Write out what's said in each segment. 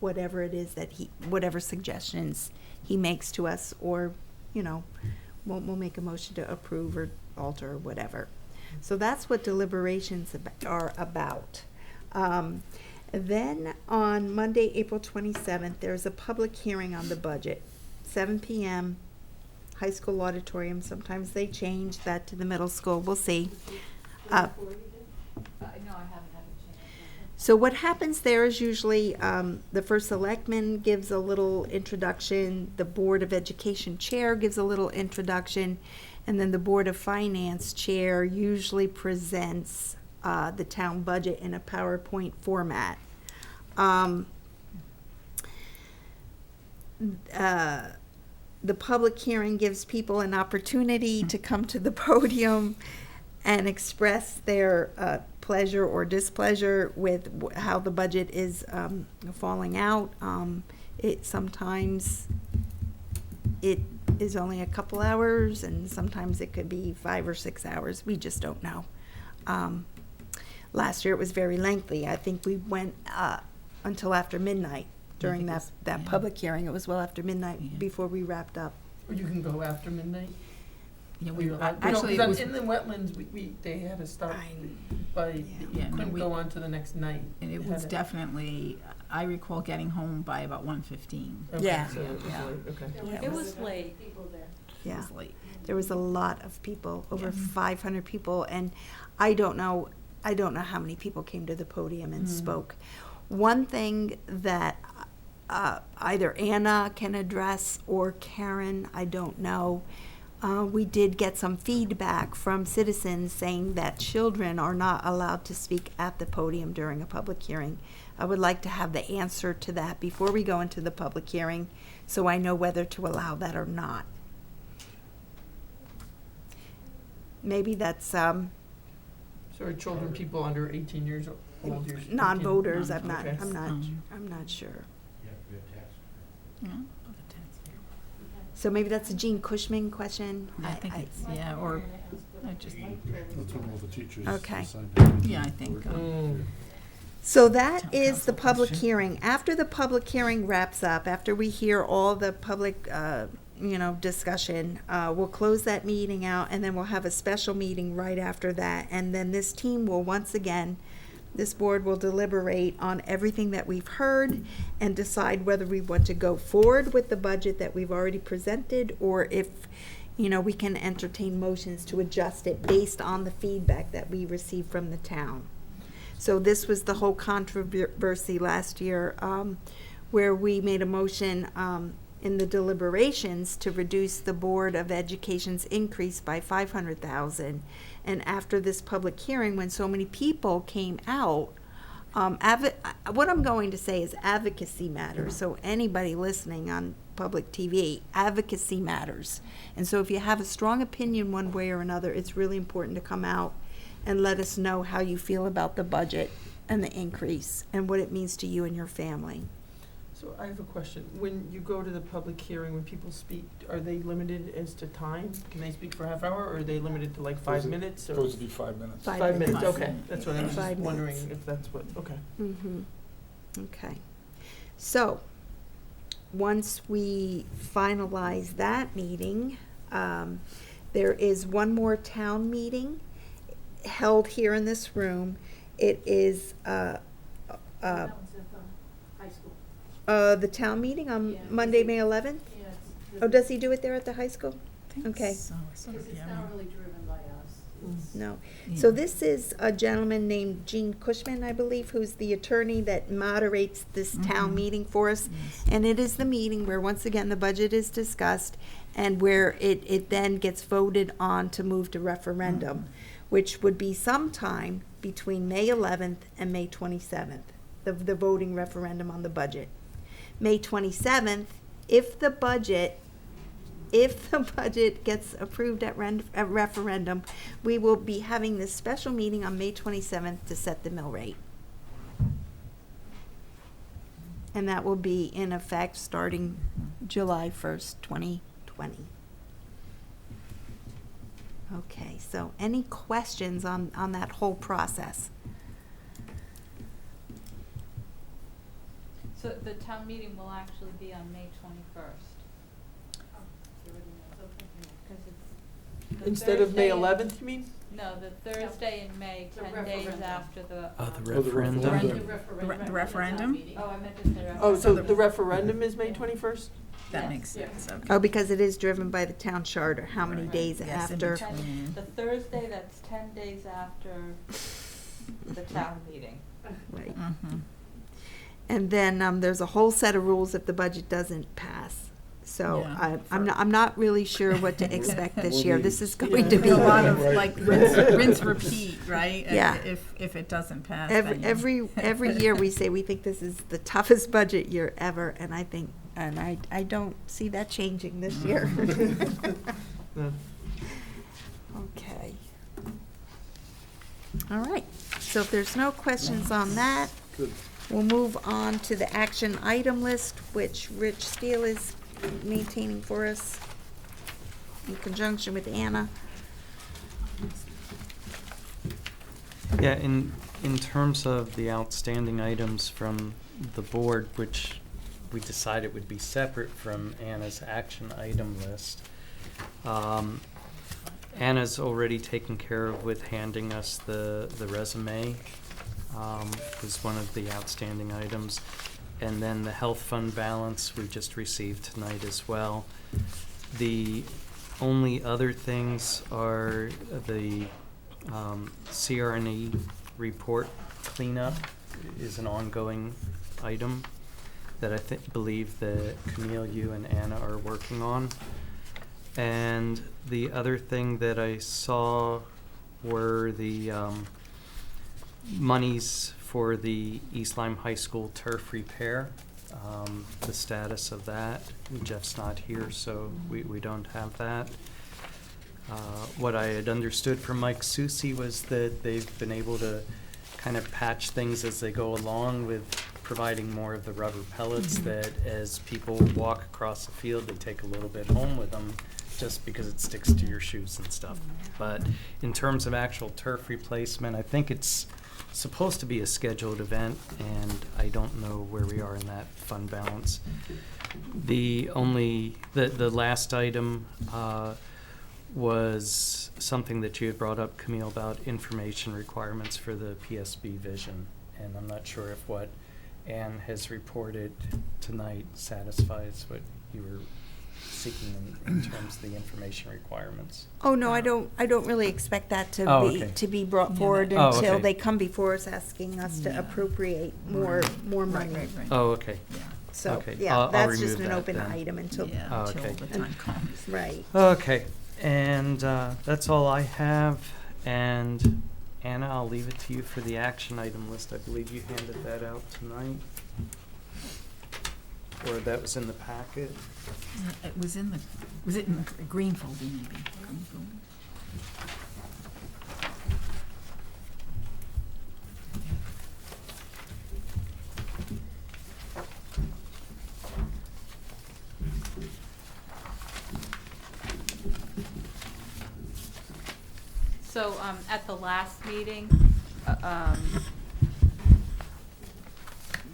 whatever it is that whatever suggestions he makes to us, or, we'll make a motion to approve or alter or whatever. So that's what deliberations are about. Then on Monday, April 27th, there's a public hearing on the budget, 7 p.m., high school auditorium. Sometimes they change that to the middle school. We'll see. No, I haven't had a chance. So what happens there is usually the first selectman gives a little introduction, the Board of Education chair gives a little introduction, and then the Board of Finance chair usually presents the town budget in a PowerPoint format. The public hearing gives people an opportunity to come to the podium and express their pleasure or displeasure with how the budget is falling out. Sometimes it is only a couple hours, and sometimes it could be 5 or 6 hours. We just don't know. Last year it was very lengthy. I think we went until after midnight during that public hearing. It was well after midnight before we wrapped up. Or you can go after midnight? Yeah, Actually, in the wetlands, they had to start by, you couldn't go on to the next night. And it was definitely, I recall getting home by about 1:15. Okay, Yeah. so it was Yeah. late, okay. Yeah, It was late. People there. It Yeah. was late. There was a lot of people, over Yeah. 500 people, and I don't know how many people came to the podium and spoke. One thing that either Anna can address or Karen, I don't know. We did get some feedback from citizens saying that children are not allowed to speak at the podium during a public hearing. I would like to have the answer to that before we go into the public hearing, so I know whether to allow that or not. Maybe that's So are children people under 18 years old? non-voters. Okay. I'm not sure. Yeah. So maybe that's a Jean Cushman question. I think it's, or just, That's what all the teachers Okay. decided. yeah, I think. So that Town is the council public question. hearing. After the public hearing wraps up, after we hear all the public, discussion, we'll close that meeting out, and then we'll have a special meeting right after that. And then this team will this board will deliberate on everything that we've heard and decide whether we want to go forward with the budget that we've already presented, or if, we can entertain motions to adjust it based on the feedback that we received from the town. So this was the whole controversy last year, where we made a motion in the deliberations to reduce the Board of Education's increase by $500,000. And after this public hearing, when so many people came out, what I'm going to say is advocacy matters. So anybody listening on public TV, advocacy matters. And so if you have a strong opinion one way or another, it's really important to come out and let us know how you feel about the budget and the increase and what it means to you and your family. So I have a question. When you go to the public hearing, when people speak, are they limited as to time? Can they speak for a half hour, or are they limited to like 5 minutes? Or Supposed to be 5 minutes. 5 minutes, 5 okay. minutes. That's what I was 5 just wondering minutes. if that's what, okay. Mm-hmm. Okay. So, once we finalize that meeting, there is one more town meeting held here in this room. It is That was at the high school. the town meeting on Yeah. Monday, May 11th? Yes. Oh, does he do it there at the high school? I think Okay. so. So, Because it's yeah. not really driven by us. It's- No. Yeah. So this is a gentleman named Gene Cushman, I believe, who's the attorney that moderates this town Mhm. meeting for us. Yes. And it is the meeting where, once again, the budget is discussed and where it then gets voted on to move to referendum, which would be sometime between May 11th and May 27th, the voting referendum on the budget. May 27th, if the budget gets approved at referendum, we will be having this special meeting on May 27th to set the mill rate. And that will be in effect starting July 1st, 2020. Okay, so any questions on that whole process? So So the town meeting will actually be on May 21st. Because it's the Instead of May Thursday in- 11th, you mean? No, the Thursday in May, The 10 days referendum. after the. Oh, the um, referendum. The referendum? Oh, I meant to say referendum. Oh, so the referendum is May 21st? That Yes. makes sense, okay. Oh, because it is driven by the town charter, how many Right. days Yes, in after? between. The Thursday, that's 10 days after the town meeting. Right. Mhm. And then, there's a whole set of rules if the budget doesn't pass. So Yeah. I'm not really sure what to expect this We'll year. be- This is Yeah. going to be. There's a lot of Right. like rinse, repeat, right? Yeah. If it doesn't pass, Every, then you- every year we say we think this is the toughest budget year ever, and I think, and I don't see that changing this year. No. Okay. All right, so if there's no questions on that, Good. we'll move on to the action item list, which Rich Steele is maintaining for us in conjunction with Anna. Yeah, in terms of the outstanding items from the board, which we decided would be separate from Anna's action item list, Anna's already taken care of with handing us the resume, was one of the outstanding items. And then the health fund balance we just received tonight as well. The only other things are the CRNE report cleanup is an ongoing item that I believe that Camille, you and Anna are working on. And the other thing that I saw were the monies for the East Lyme High School turf repair, the status of that. Jeff's not here, so we don't have that. What I had understood from Mike Susi was that they've been able to kind of patch things as they go along with providing more of the rubber pellets that as people walk across the field, they take a little bit home with them just because it sticks to your shoes and stuff. But in terms of actual turf replacement, I think it's supposed to be a scheduled event, and I don't know where we are in that fund balance. The last item was something that you had brought up, Camille, about information requirements for the PSB vision. And I'm not sure if what Anne has reported tonight satisfies what you were seeking in terms of the information requirements. Oh, no, I don't really expect that Oh, to okay. to be brought Yeah, forward that- Oh, until okay. they come before us asking us to Yeah. appropriate more Right, money. right. Oh, okay. Yeah. So, Okay, yeah, I'll that's just remove an that open then. item until, Yeah, Oh, until okay. the time comes. right. Okay, and that's all I have. And Anna, I'll leave it to you for the action item list. I believe you handed that out tonight. Or that was in the packet. It was in the green folder maybe? Green folder? So, at the last meeting,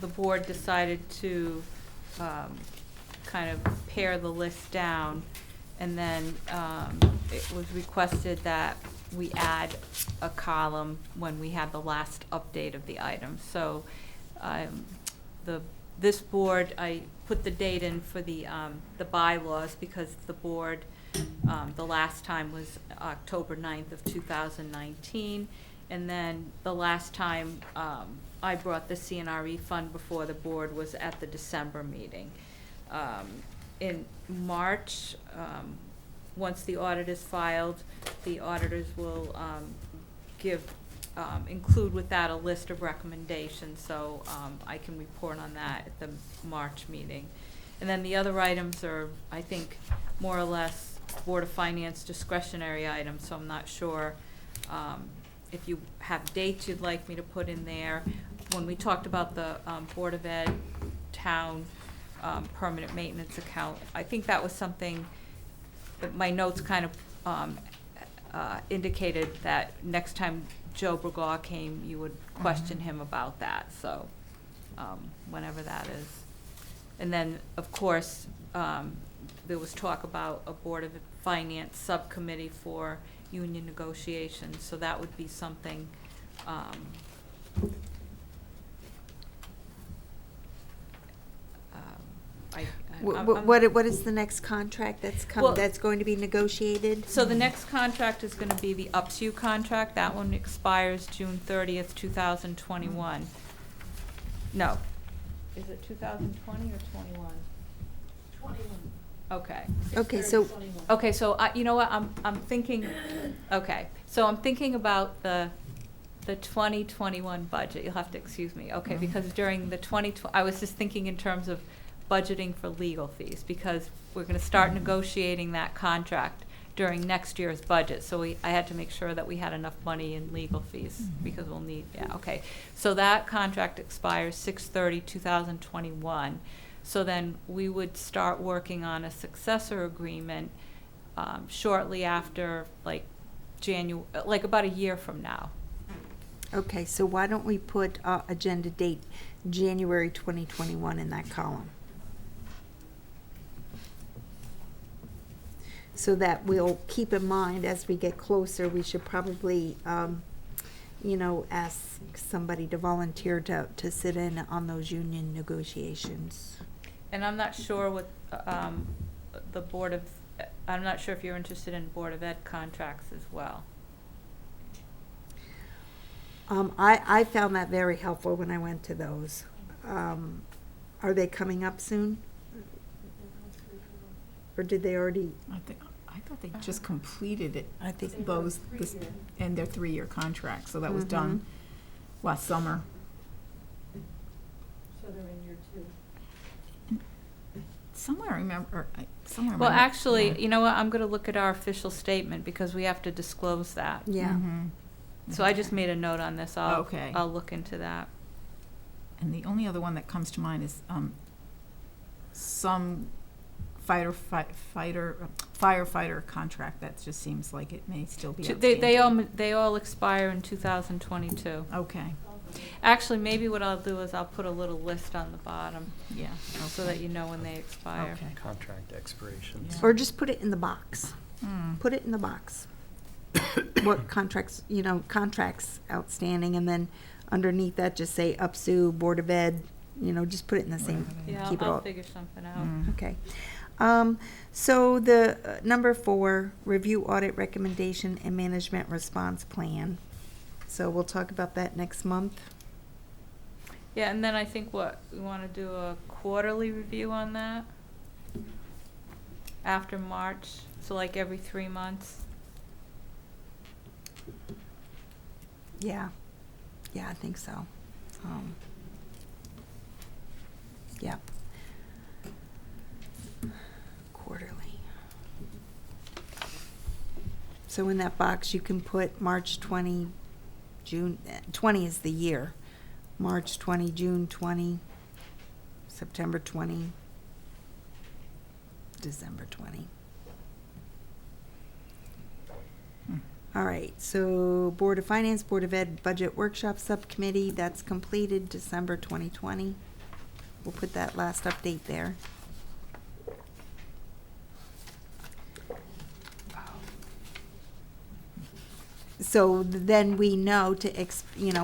the board decided to, kind of pare the list down. And then, it was requested that we add a column when we had the last update of the item. So, this board, I put the date in for the bylaws because the board, the last time was October 9th of 2019. And then the last time I brought the CNRE fund before the board was at the December meeting. In March, once the audit is filed, the auditors will include with that a list of recommendations, so I can report on that at the March meeting. And then the other items are, I think, more or less Board of Finance discretionary items, so I'm not sure if you have dates you'd like me to put in there. When we talked about the Board of Ed town permanent maintenance account, I think that was something that my notes kind of indicated that next time Joe Bergaw came, you would question him about that, so whenever that is. And then, of course, there was talk about a Board of Finance subcommittee for union negotiations, so that would be something, What is the next contract that's Well- that's going to be negotiated? So the next contract is gonna be the UPSU contract. That one expires June 30th, 2021. No. Is it 2020 or 21? 21. Okay. Okay, so you know what, I'm thinking, okay, so I'm thinking about the 2021 budget. You'll have to excuse me, okay, because during the I was just thinking in terms of budgeting for legal fees, because we're gonna start negotiating that contract during next year's budget, so I had to make sure that we had enough money in legal fees, because we'll need, yeah, okay. So that contract expires 6/30/2021. So then we would start working on a successor agreement shortly after, like like about a year from now. Okay, so why don't we put agenda date January 2021 in that column? So that we'll keep in mind as we get closer, we should probably, ask somebody to volunteer to sit in on those union negotiations. And I'm not sure what the Board of, I'm not sure if you're interested in Board of Ed contracts as well. I found that very helpful when I went to those. Are they coming up soon? Or did they already? I thought they just completed it, I think those, and their 3-year contract, so that was done last summer. So they're in year 2. Somewhere I remember, somewhere. Well, my- actually, yeah. you know what, I'm gonna look at our official statement, because we have to disclose that. Yeah. Mhm. So I just made a note on this, Okay. I'll look into that. And the only other one that comes to mind is some firefighter contract that just seems like it may still be outstanding. They all expire in 2022. Okay, Actually, maybe what I'll do is I'll put a little list on the bottom, yeah. so that you know when they expire. Okay. Contract expirations. Yeah. Or just put it in the box. Mm. Put it in the box. What contracts outstanding, and then underneath that, just say UPSU, Board of Ed, just put it in the same, Yeah, keep it I'll all. figure something out. Mm. Okay. So the number 4, review audit recommendation and management response plan. So we'll talk about that next month. Yeah, and then I think we wanna do a quarterly review on that? After March, so like every 3 months? Yeah. Yeah, I think so. Yeah. Quarterly. So in that box, you can put March 20, June, 20 is the year. March 20, June 20, September 20, December 20. All right, so Board of Finance, Board of Ed Budget Workshop Subcommittee, that's completed December 2020. We'll put that last update there. So then we know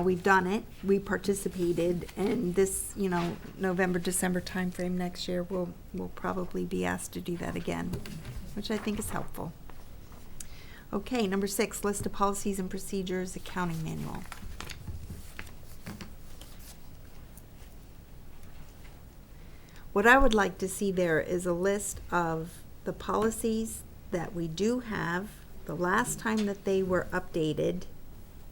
we've done it, we participated, and this, November, December timeframe next year, we'll probably be asked to do that again, which I think is helpful. Okay, number 6, list of policies and procedures, accounting manual. What I would like to see there is a list of the policies that we do have, the last time that they were updated,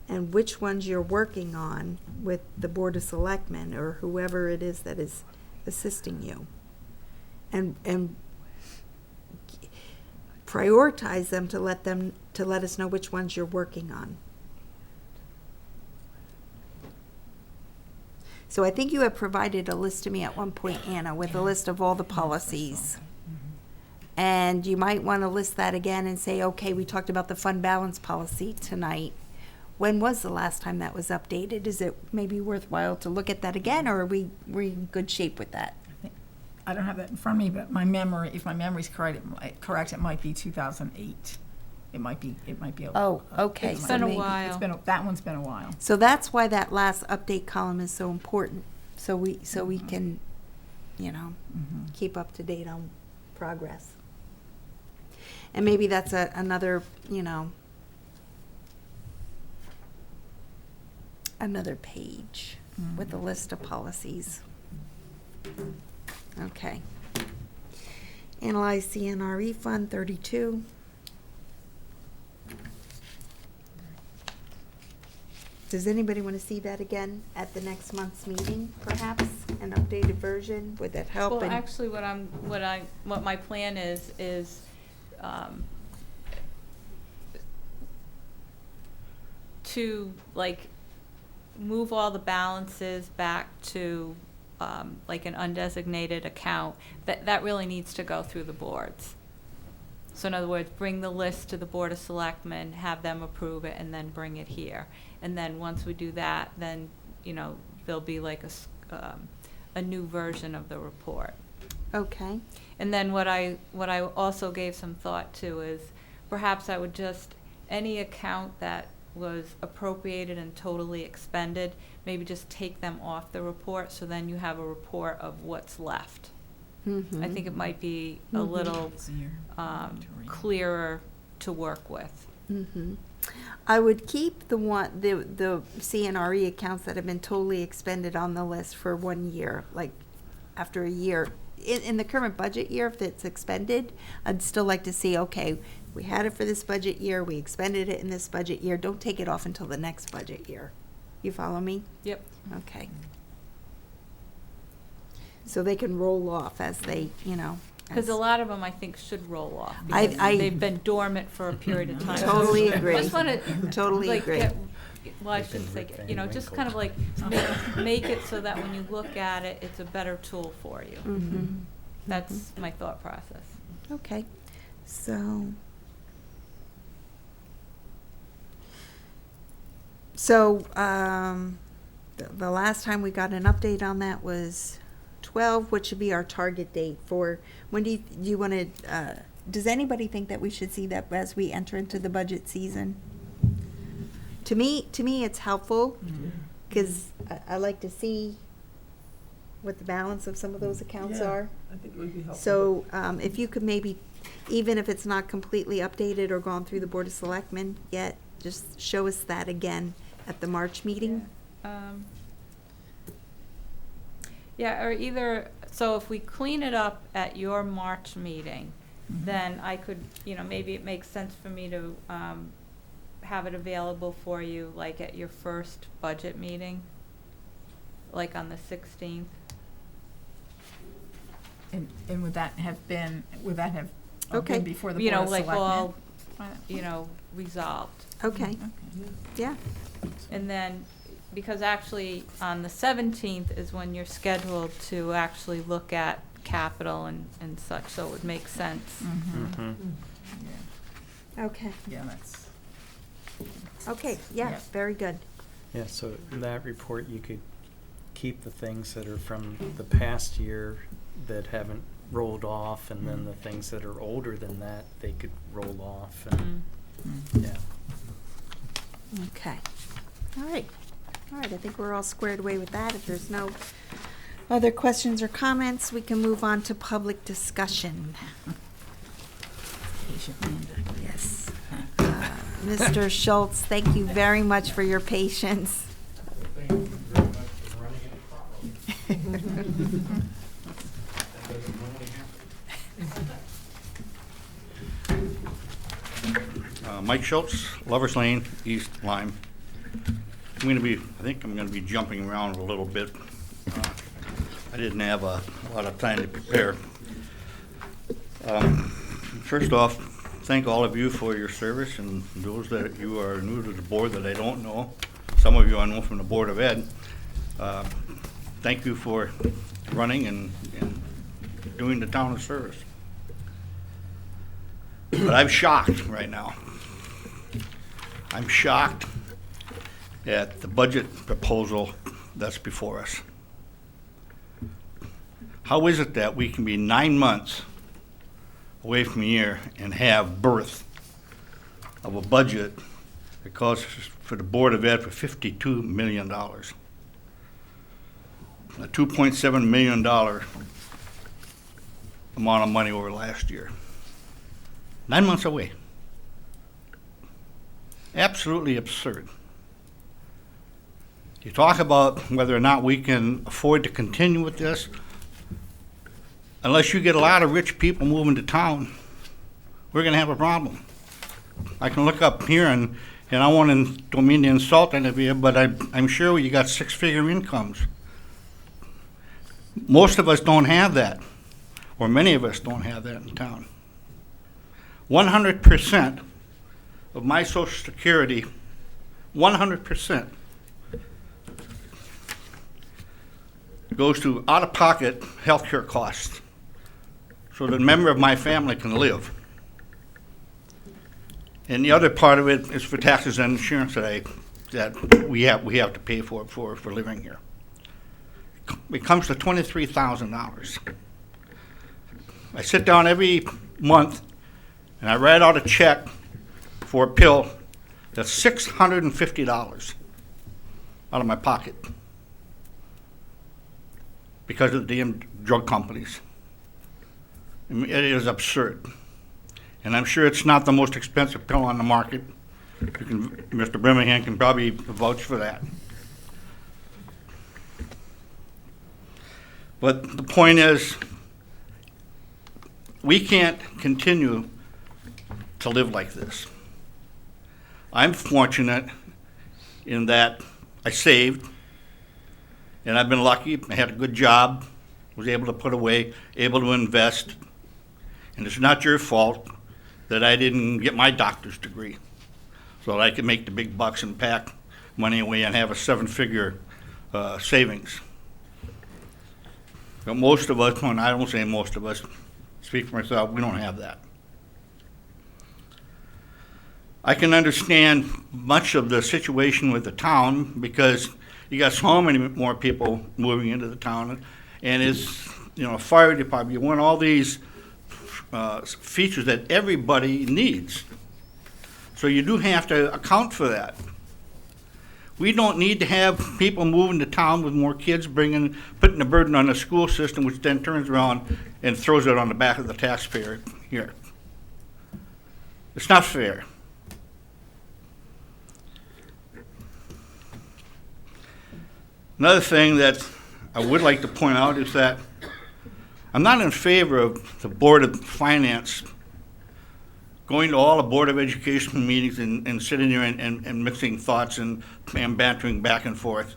and which ones you're working on with the Board of Selectmen or whoever it is that is assisting you. And prioritize them to let us know which ones you're working on. So I think you have provided a list to me at one point, Anna, with a list of all the policies. And you might want to list that again and say, okay, we talked about the fund balance policy tonight. When was the last time that was updated? Is it maybe worthwhile to look at that again, or are we in good shape with that? I don't have that in front of me, but my memory, if my memory's correct, it might be 2008. It might be. Oh, okay. It's so been a maybe- while. That one's been a while. So that's why that last update column is so important. So we can, Mhm. keep up to date on progress. And maybe that's another, another page with a list of policies. Okay. Analyze CNRE Fund 32. Does anybody want to see that again at the next month's meeting, perhaps? An updated version? Would that help? Well, And- actually, what my plan is, to, like, move all the balances back to, like, an undesignated account. That really needs to go through the boards. So in other words, bring the list to the Board of Selectmen, have them approve it, and then bring it here. And then once we do that, then, there'll be like a new version of the report. Okay. And then what I also gave some thought to is perhaps I would just, any account that was appropriated and totally expended, maybe just take them off the report, so then you have a report of what's left. Mhm. I think it might be a Mhm. little Easier to read. clearer to work with. Mhm. I would keep the CNRE accounts that have been totally expended on the list for 1 year, like after a year. In the current budget year, if it's expended, I'd still like to see, okay, we had it for this budget year, we expended it in this budget year, don't take it off until the next budget year. You follow me? Yep. Okay. So they can roll off as they, Because as- a lot of them, I think, should roll off. I- Because I- they've been dormant for a period of time. Totally agree. Just want to, Totally like, agree. well, I They've shouldn't say, been Rick just Van kind of like make it so that when you look at it, it's a better tool for you. Mhm. That's my thought process. Okay, so. The last time we got an update on that was 12, which should be our target date for, when do you want to, does anybody think that we should see that as we enter into the budget season? To me, it's helpful, because I like to see what the balance of some of those accounts Yeah. are. I think it would be helpful. So, if you could maybe, even if it's not completely updated or gone through the Board of Selectmen yet, just show us that again at the March meeting. Yeah, or either, so if we clean it up at your March meeting, then I could, maybe it makes sense for me to have it available for you, like at your first budget meeting, like on the 16th. And would that have been Okay. been before the Board of Like all, Selectmen? resolved. Okay, yeah, And then, because actually on the 17th is when you're scheduled to actually look at capital and such, so it would make sense. Mhm. Mhm. Yeah, okay, yeah, that's. okay, yeah, Yeah. very good. Yeah, so in that report, you could keep the things that are from the past year that haven't rolled off, and then the things that are older than that, they could roll off, and, yeah. Okay, all right, I think we're all squared away with that. If there's no other questions or comments, we can move on to public discussion. Patient man back there. Yes. Mr. Schultz, thank you very much for your patience. Thank you very much for running into problems. That doesn't normally happen. Mike Schultz, Lovers Lane, East Lyme. I think I'm gonna be jumping around a little bit. I didn't have a lot of time to prepare. First off, thank all of you for your service, and those that you are new to the board that I don't know, some of you I know from the Board of Ed. Thank you for running and doing the town a service. But I'm shocked right now. I'm shocked at the budget proposal that's before us. How is it that we can be 9 months away from a year and have birth of a budget that calls for the Board of Ed for $52 million? A $2.7 million amount of money over last year. 9 months away. Absolutely absurd. You talk about whether or not we can afford to continue with this. Unless you get a lot of rich people moving to town, we're going to have a problem. I can look up here and don't mean to insult any of you, but I'm sure you got six-figure incomes. Most of us don't have that, or many of us don't have that in town. 100% of my Social Security, 100%, goes to out-of-pocket health care costs so that a member of my family can live. And the other part of it is for taxes and insurance that we have to pay for living here. It comes to $23,000. I sit down every month and I write out a check for a pill that's $650 out of my pocket because of the damn drug companies. I mean, it is absurd. And I'm sure it's not the most expensive pill on the market. Mr. Birmingham can probably vouch for that. But the point is, we can't continue to live like this. I'm fortunate in that I saved, and I've been lucky. I had a good job, was able to put away, able to invest, and it's not your fault that I didn't get my doctor's degree so that I could make the big bucks and pack money away and have a seven-figure savings. But most of us, and I don't say most of us, speak for myself, we don't have that. I can understand much of the situation with the town because you got so many more people moving into the town, and it's, fire department, you want all these features that everybody needs. So you do have to account for that. We don't need to have people moving to town with more kids, putting the burden on the school system, which then turns around and throws it on the back of the taxpayer here. It's not fair. Another thing that I would like to point out is that I'm not in favor of the Board of Finance going to all the Board of Education meetings and sitting there and mixing thoughts and bantering back and forth.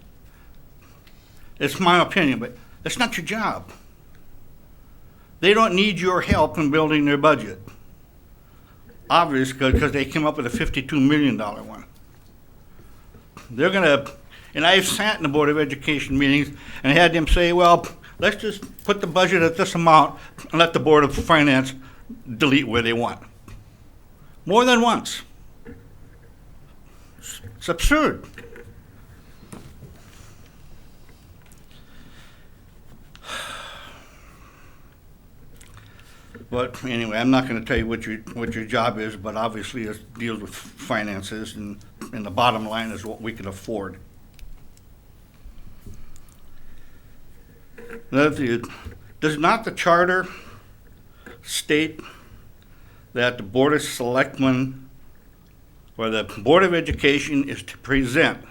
It's my opinion, but that's not your job. They don't need your help in building their budget. Obviously, because they came up with a $52 million one. They're going to, and I've sat in the Board of Education meetings and had them say, well, let's just put the budget at this amount and let the Board of Finance delete where they want. More than once. It's absurd. But anyway, I'm not going to tell you what your job is, but obviously it deals with finances, and the bottom line is what we can afford. Does not the charter state that the Board of Selectmen or the Board of Education is to present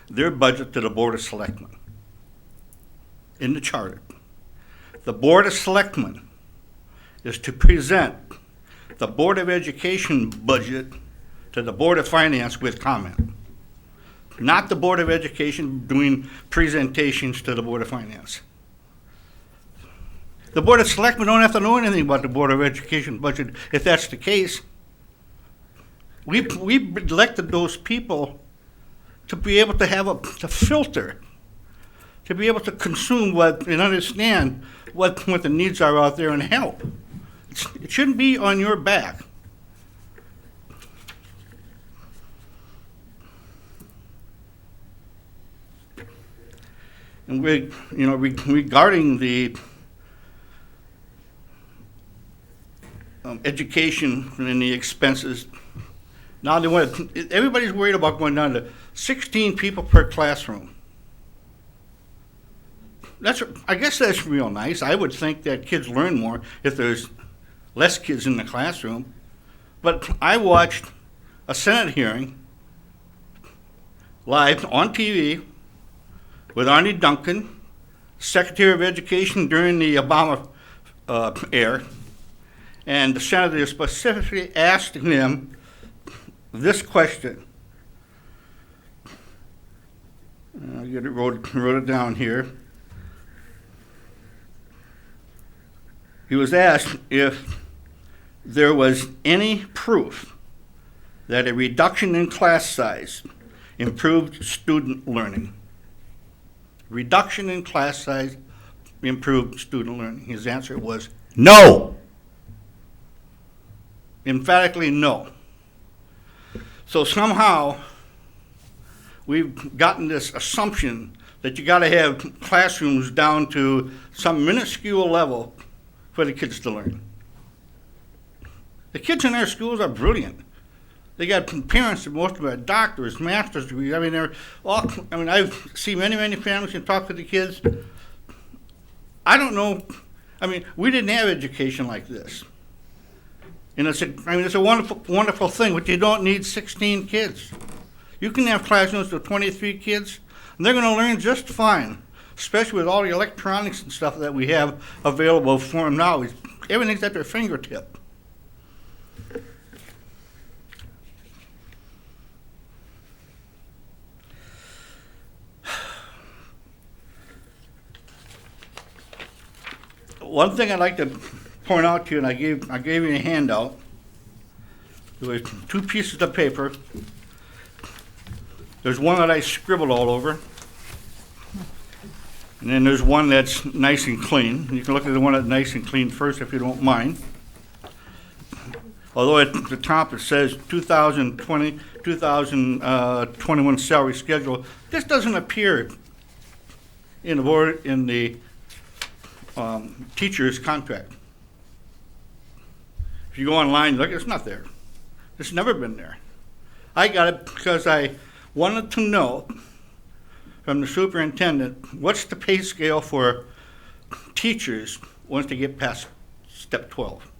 their budget to the Board of Selectmen? In the charter, the Board of Selectmen is to present the Board of Education budget to the Board of Finance with comment. Not the Board of Education doing presentations to the Board of Finance. The Board of Selectmen don't have to know anything about the Board of Education budget if that's the case. We elected those people to be able to have to filter, to be able to consume and understand what the needs are out there and help. It shouldn't be on your back. And regarding the education and the expenses. Now they want, everybody's worried about going down to 16 people per classroom. I guess that's real nice. I would think that kids learn more if there's less kids in the classroom. But I watched a Senate hearing live on TV with Arnie Duncan, Secretary of Education during the Obama era, and the senator specifically asked him this question. I wrote it down here. He was asked if there was any proof that a reduction in class size improved student learning. Reduction in class size improved student learning. His answer was no. Emphatically no. So somehow we've gotten this assumption that you got to have classrooms down to some minuscule level for the kids to learn. The kids in our schools are brilliant. They got parents that most of them are doctors, master's degrees. I mean, I've seen many families and talked to the kids. I don't know. I mean, we didn't have education like this. And it's a wonderful thing, but you don't need 16 kids. You can have classrooms with 23 kids, and they're going to learn just fine, especially with all the electronics and stuff that we have available for them now. Everything's at their fingertip. One thing I'd like to point out to you, and I gave you a handout. There was 2 pieces of paper. There's one that I scribbled all over, and then there's one that's nice and clean. You can look at the one that's nice and clean first if you don't mind. Although at the top it says 2021 salary schedule, this doesn't appear in the teacher's contract. If you go online, look, it's not there. It's never been there. I got it because I wanted to know from the superintendent what's the pay scale for teachers once they get past step 12.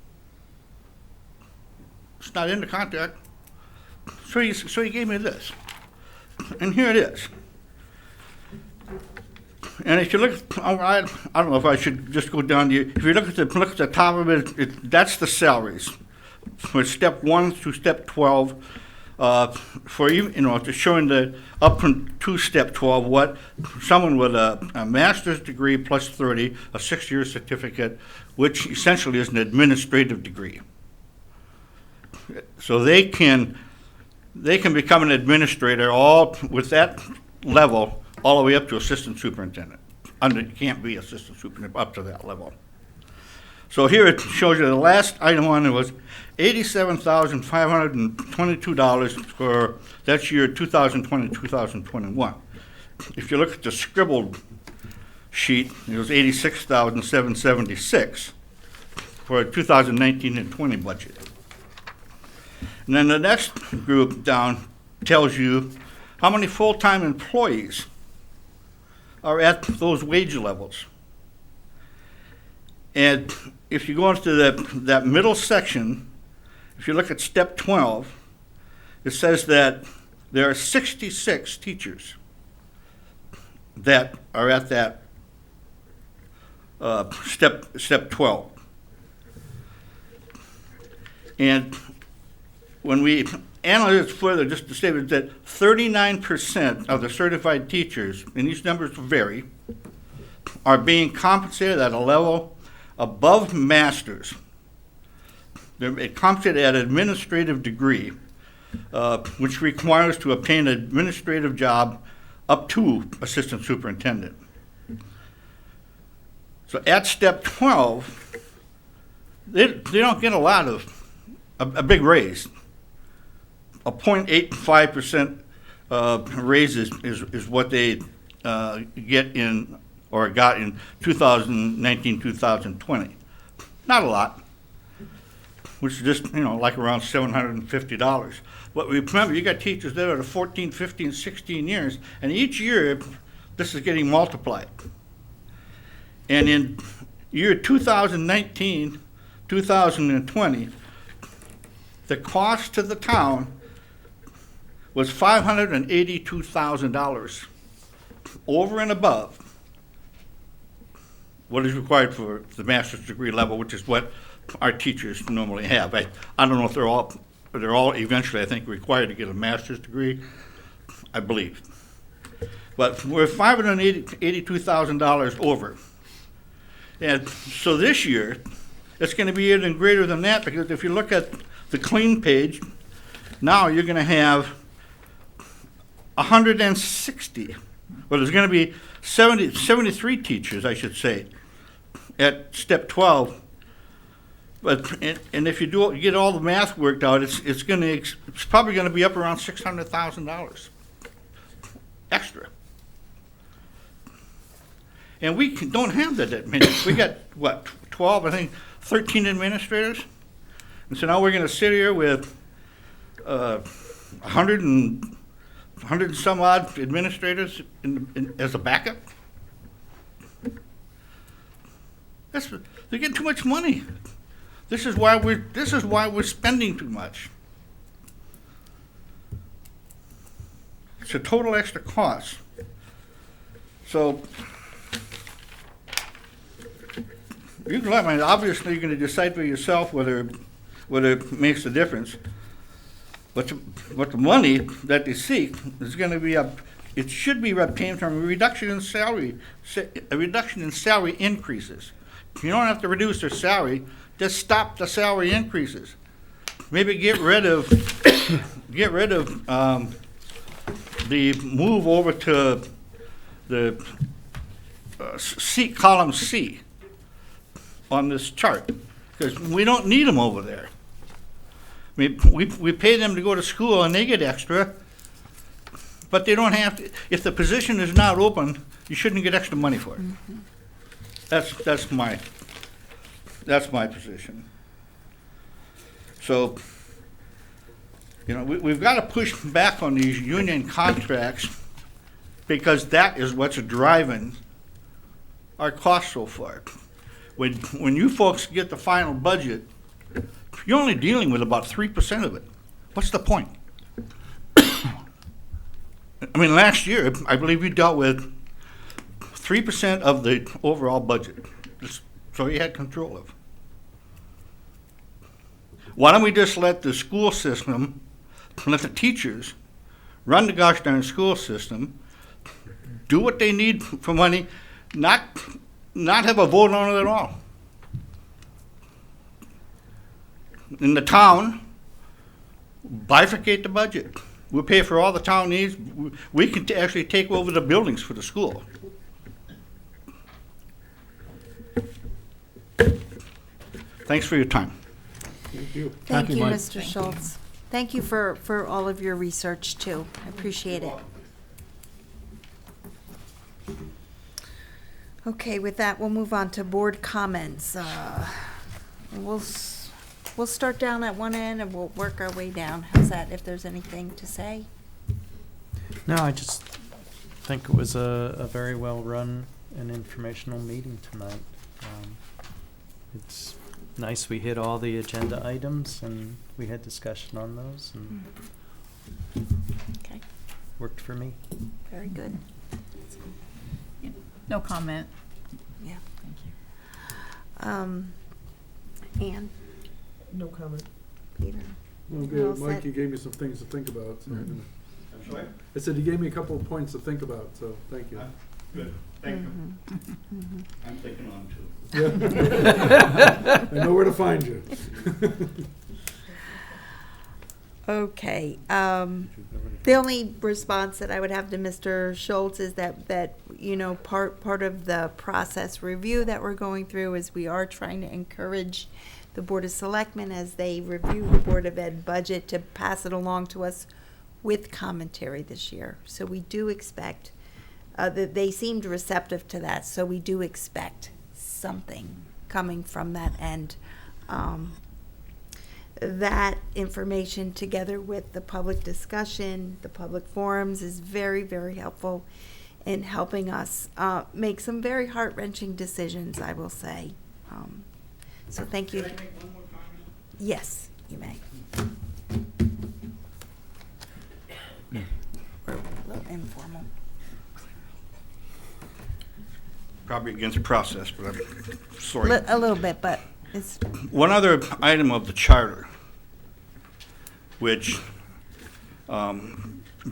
It's not in the contract. So he gave me this. And here it is. And if you look, I don't know if I should just go down to, if you look at the top of it, that's the salaries for step 1 through step 12. For to showing the up to step 12, what someone with a master's degree plus 30, a 6-year certificate, which essentially is an administrative degree. So they can become an administrator all with that level, all the way up to assistant superintendent. You can't be assistant superintendent up to that level. So here it shows you the last item on it was $87,522 for that's year 2020-2021. If you look at the scribbled sheet, it was $86,776 for a 2019 and 20 budget. And then the next group down tells you how many full-time employees are at those wage levels. And if you go into that middle section, if you look at step 12, it says that there are 66 teachers that are at that step 12. And when we analyze it further, just to say that 39% of the certified teachers, and these numbers vary, are being compensated at a level above master's. They're compensated at an administrative degree, which requires to obtain an administrative job up to assistant superintendent. So at step 12, they don't get a big raise. A 0.85% raise is what they get in or got in 2019-2020. Not a lot. which is just, like around $750. But remember, you got teachers that are 14, 15, 16 years, and each year, this is getting multiplied. And in year 2019, 2020, the cost to the town was $582,000 over and above what is required for the master's degree level, which is what our teachers normally have. I don't know if they're all eventually, I think, required to get a master's degree, I believe. But we're $582,000 over. And so this year, it's going to be even greater than that, because if you look at the clean page, now you're going to have 160. Well, there's going to be 73 teachers, I should say, at step 12. But and if you get all the math worked out, it's probably going to be up around $600,000 extra. And we don't have that many. We got, 12, I think, 13 administrators. And so now we're going to sit here with 100 and some odd administrators as a backup. They're getting too much money. This is why we're spending too much. It's a total extra cost. So you can obviously you're going to decide for yourself whether it makes a difference. But the money that they seek is going to be it should be obtained from a reduction in salary increases. You don't have to reduce their salary, just stop the salary increases. Maybe get rid of the move over to the column C on this chart, because we don't need them over there. We pay them to go to school and they get extra, but they don't have to. If the position is not open, you shouldn't get extra money for it. Mm-hmm. That's my position. So, we've got to push back on these union contracts, because that is what's driving our costs so far. When you folks get the final budget, you're only dealing with about 3% of it. What's the point? I mean, last year, I believe we dealt with 3% of the overall budget. So you had control of. Why don't we just let the school system, let the teachers run the gosh darn school system, do what they need for money, not have a vote on it at all. In the town, bifurcate the budget. We'll pay for all the town needs. We can actually take over the buildings for the school. Thanks for your time. Thank you. Thank you, Mike. Mr. Schultz. Thank you for all of your research, too. I appreciate it. Okay, with that, we'll move on to board comments. We'll start down at one end and we'll work our way down. How's that, if there's anything to say? No, I just think it was a very well-run and informational meeting tonight. It's nice we hit all the agenda items and we had discussion on those, and Okay, worked for me. very good. No comment. Yeah. Thank you. Ann, No comment. Peter? Well, All good. Mike, set. you gave me some things to think about. So I'm sorry? I said you gave me a couple of points to think about, so thank you. Good. Thank you. Mhm. I'm thinking on too. Yeah. I know where to find you. Okay, the only response that I would have to Mr. Schultz is that part of the process review that we're going through is we are trying to encourage the Board of Selectmen, as they review the Board of Ed budget, to pass it along to us with commentary this year. So we do expect, that they seemed receptive to that, so we do expect something coming from that end. that information together with the public discussion, the public forums is very, very helpful in helping us make some very heart-wrenching decisions, I will say. So thank you. Can I make one more comment? Yes, you may. We're a little informal. Probably against process, but I'm sorry. A little bit, but it's, One other item of the charter, which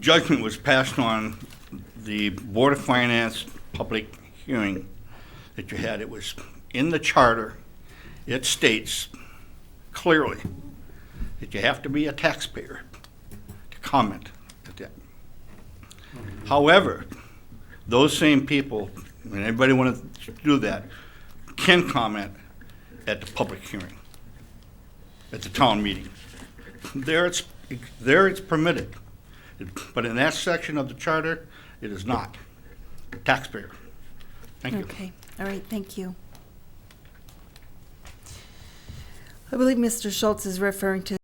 judgment was passed on the Board of Finance public hearing that you had. It was in the charter. It states clearly that you have to be a taxpayer to comment at that. However, those same people, and everybody want to do that, can comment at the public hearing, at the town meeting. There it's permitted, but in that section of the charter, it is not. Taxpayer. Thank you. okay, all right, thank you. I believe Mr. Schultz is referring to